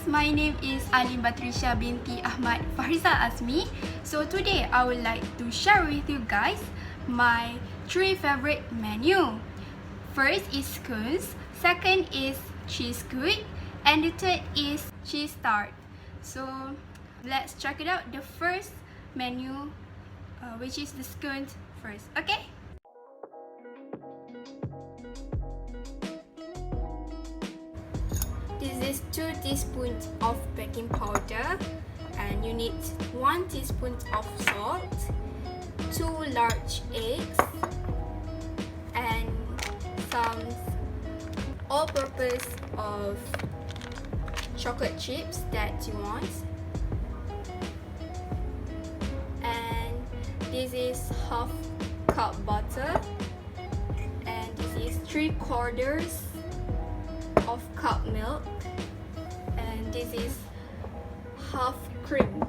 my name is Alim Batrisha binti Ahmad Fahriza Azmi. So today I would like to share with you guys my 3 favorite menu. First is scones, second is Cheese-Cuit, and the third is cheese tart. So let's check it out. The first menu, which is the scones first. Okay. This is 2 teaspoons of baking powder, and you need 1 teaspoon of salt, 2 large eggs, and some all-purpose of chocolate chips that you want. And this is half cup butter, and this is 3/4 of cup milk, and this is half cream,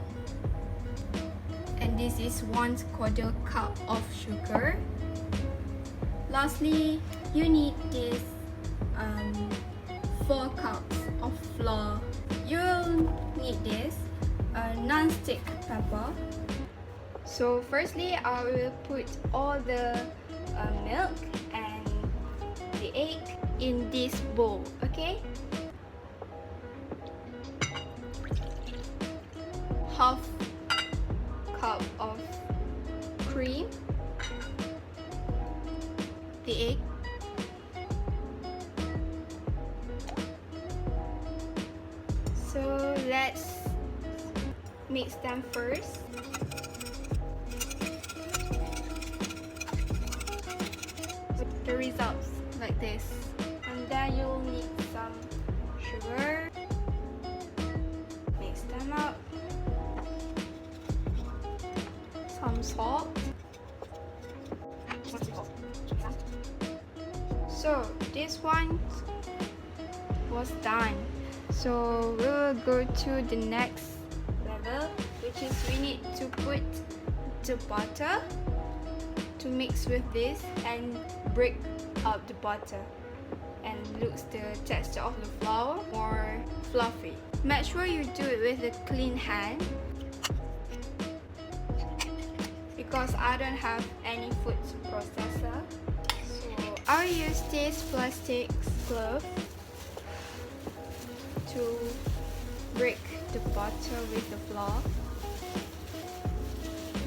and this is 1/4 cup of sugar. Lastly, you need this 4 cups of flour. You'll need this non-stick pepper. So firstly, I will put all the milk and the egg in this bowl, okay? Half cup of cream, the egg, so let's mix them first. The results like this, and then you'll need some sugar. Mix them up. Some salt. So this one was done. So we will go to the next level, which is we need to put the butter to mix with this and break up the butter and looks the texture of the flour more fluffy. Make sure you do it with a clean hand, because I don't have any food processor. So I'll use this plastic glove to break the butter with the flour.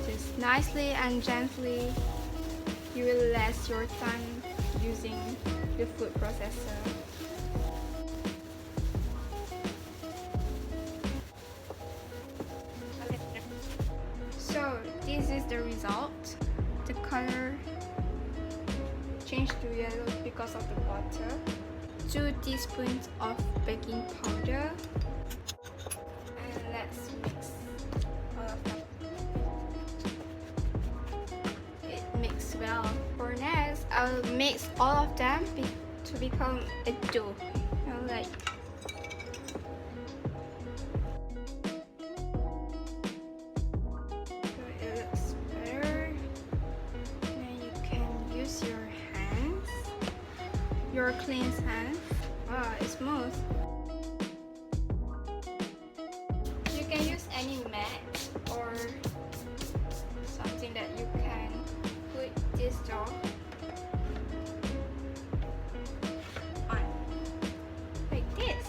Just nicely and gently. You will last your time using the food processor. So this is the result. The color changed to yellow because of the butter. 2 teaspoons of baking powder, and let's mix all of them. It mixed well. For next, I'll mix all of them to become a dough. Like your clean hands. Wow, it's smooth. You can use any mat or something that you can put this dough on, like this.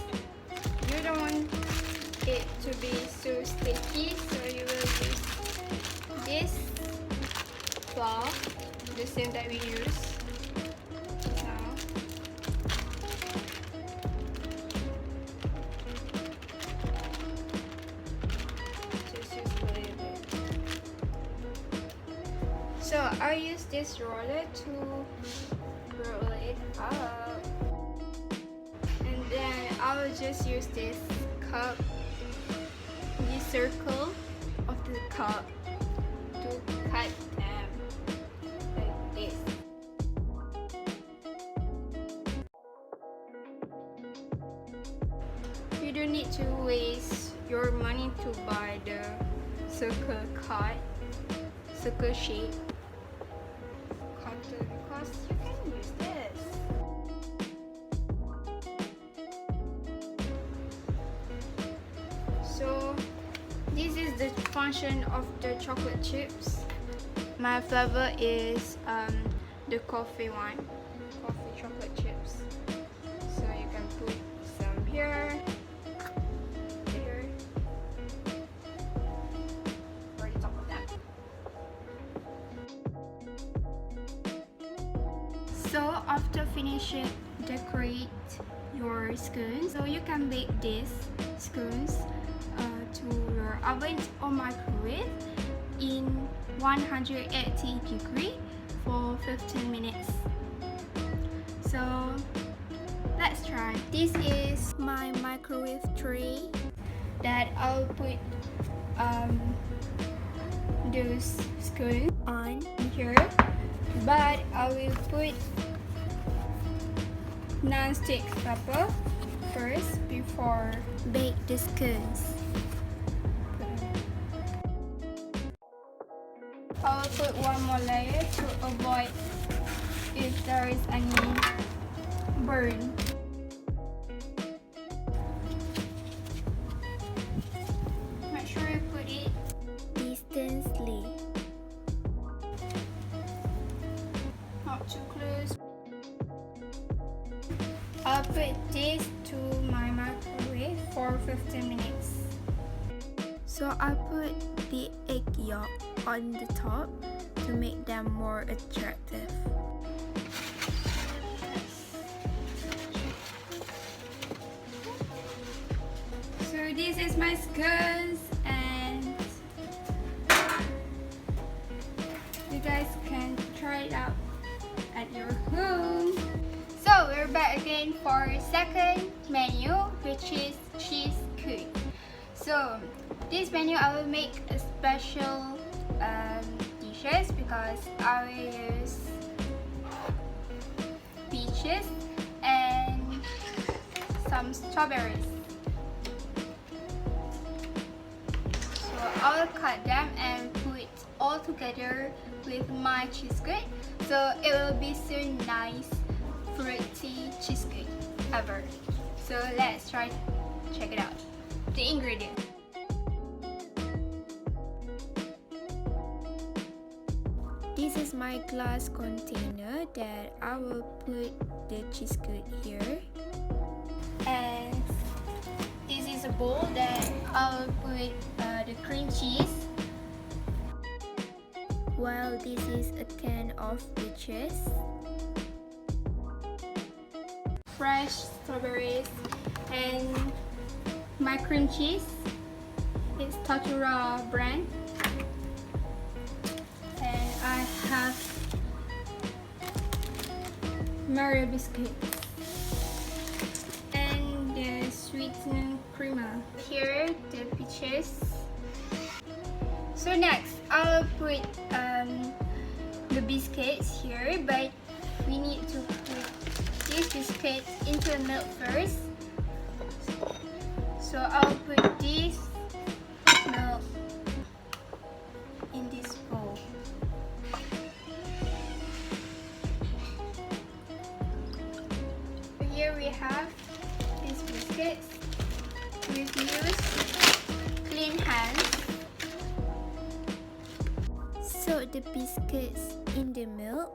You don't want it to be so sticky, so you will use this flour, the same that we use. So I'll use this roller to roll it up, and then I will just use this cup, the circle of the cup, to cut them like this. You don't need to waste your money to buy the circle shape cutter, because you can use this. function of the chocolate chips. My flavor is the coffee one, coffee chocolate chips. So you can put some here, here, for the top of that. So after finishing, decorate your scones. So you can bake these scones to your oven or microwave in 180 degrees for 15 minutes. So let's try. This is my microwave tray that I'll put those scones on here, but I will put non-stick paper first before bake the scones. I will put one more layer to avoid if there is any burn. Make sure you put it distantly, not too close. I'll put this to my microwave for 15 minutes. So I put the egg yolk on the top to make them more attractive. So this is my scones, and you guys can try it out at your home. So we're back again for second menu, which is Cheese-Cuit. So this menu I will make a special dishes because I will use peaches and some strawberries. So I'll cut them and put all together with my Cheese-Cuit, so it will be so nice fruity Cheese-Cuit ever. So let's try to check it out. The ingredients. This is my glass container that I will put the Cheese-Cuit here, and this is a bowl that I will put the cream cheese, while this is a can of peaches, fresh strawberries, and my cream cheese. It's Tart brand. And I have Mario biscuits and the sweetened creamer. Here the peaches. So next I'll put the biscuits here, but we need to put these biscuits into the milk first. So I'll put this milk in this bowl. Here we have these biscuits. We use clean hands. Soak the biscuits in the milk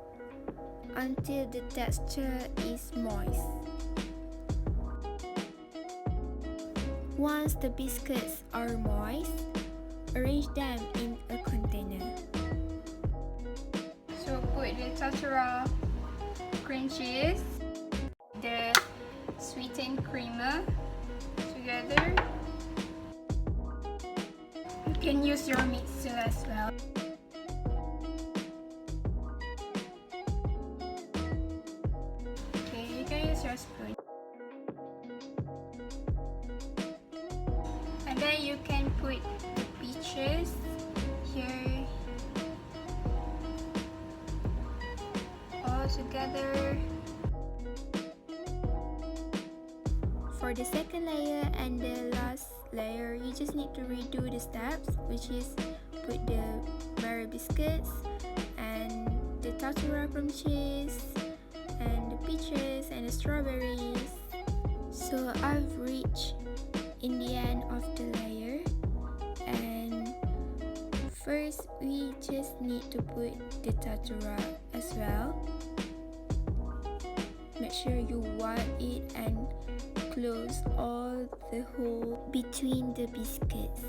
until the texture is moist. Once the biscuits are moist, arrange them in a container. So put the Tart cream cheese, the sweetened creamer together. You can use your mixer as well. Okay, you can use your spoon. And then you can put the peaches here all together. For the second layer and the last layer, you just need to redo the steps, which is put the berry biscuits and the Tart from cheese and the peaches and the strawberries. So I've reached in the end of the layer, and First, we just need to put the tartura as well. Make sure you wipe it and close all the hole between the biscuits.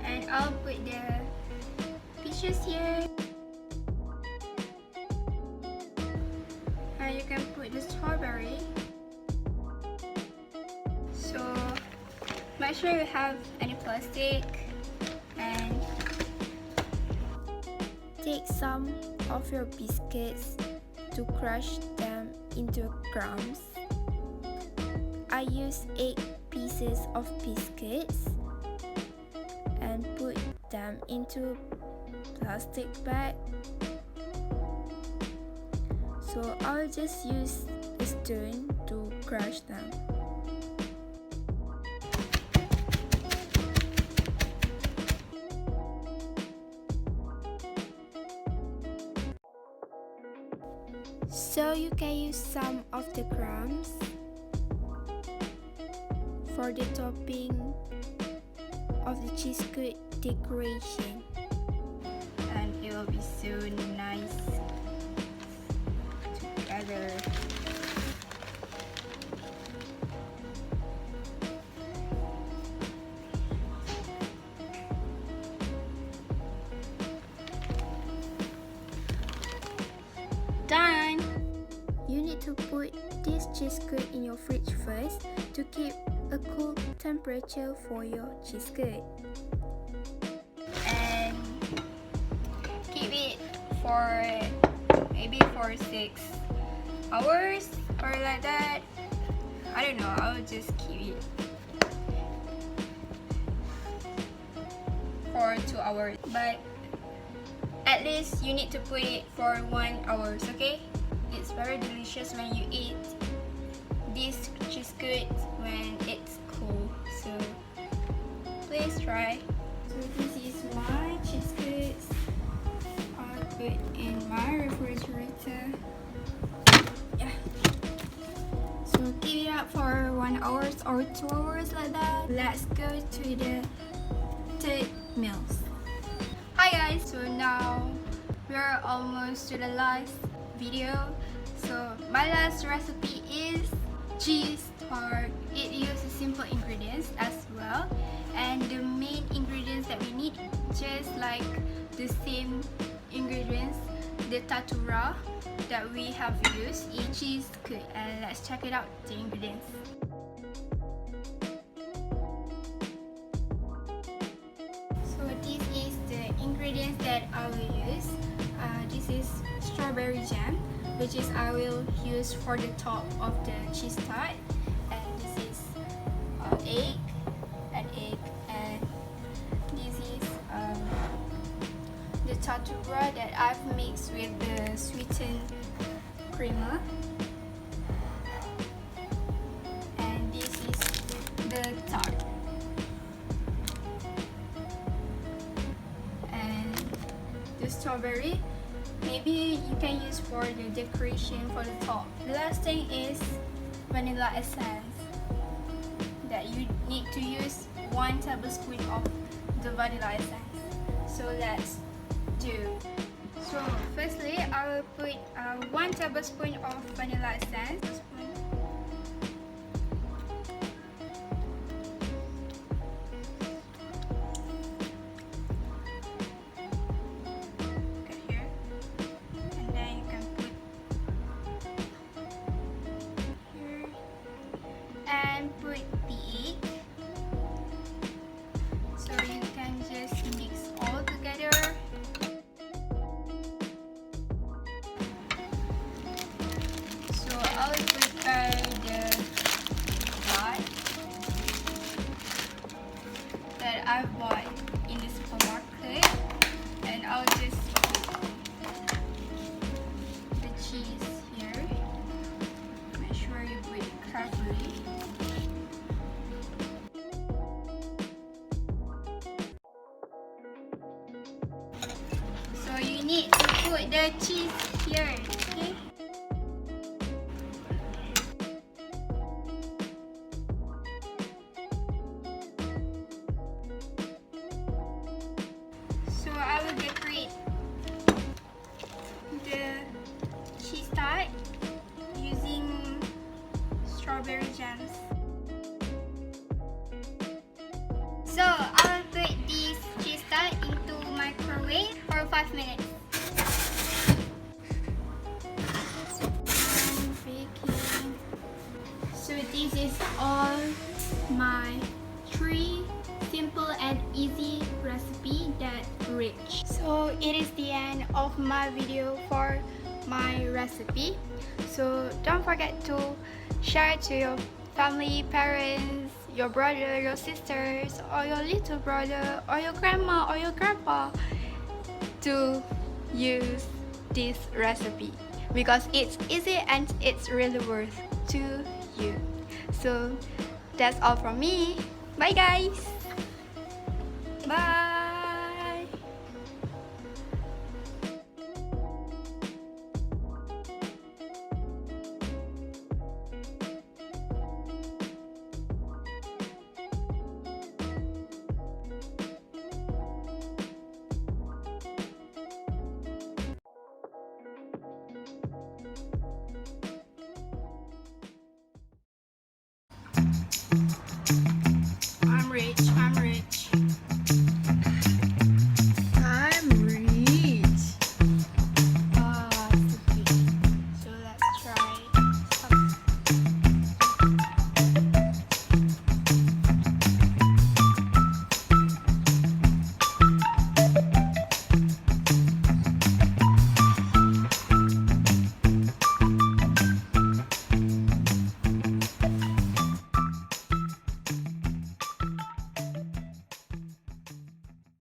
And I'll put the peaches here. And you can put the strawberry. So make sure you have any plastic and take some of your biscuits to crush them into crumbs. I use 8 pieces of biscuits and put them into plastic bag. So I'll just use a spoon to crush them. So you can use some of the crumbs for the topping of the Cheese-Cuit decoration, and it will be so nice together. Done! You need to put this Cheese-Cuit in your fridge first to keep a cool temperature for your Cheese-Cuit. And keep it for maybe for 6 hours or like that. I don't know, I'll just keep it for 2 hours. But at least you need to put it for 1 hour, okay? It's very delicious when you eat this Cheese-Cuit when it's cool. So please try. So this is my Cheese-Cuit. I'll put in my refrigerator. Yeah. So keep it up for 1 hour or 2 hours like that. Let's go to the third meals. Hi guys, so now we're almost to the last video. So my last recipe is cheese tart. It uses simple ingredients as well, and the main ingredients that we need, just like the same ingredients, the tartura that we have used in Cheese-Cuit. And let's check it out, the ingredients. Ingredients that I will use. This is strawberry jam, which is I will use for the top of the cheese tart. And this is an egg, and this is the tartura that I've mixed with the sweetened creamer. And this is the tart. Strawberry, maybe you can use for the decoration for the top. The last thing is vanilla essence, that you need to use 1 tablespoon of the vanilla essence. So let's do. So firstly, I will put 1 tablespoon of vanilla essence. Put the egg, so you can just mix all together. So I'll prepare the tart that I bought in the supermarket, and I'll just put the cheese here. Make sure you put it carefully. So you need to put the cheese here, okay? 5 minutes. Baking. So this is all my 3 simple and easy recipe that rich. So it is the end of my video for my recipe. So don't forget to share it to your family, parents, your brother, your sisters, or your little brother, or your grandma, or your grandpa to use this recipe because it's easy and it's really worth to you. So that's all from me. Bye guys.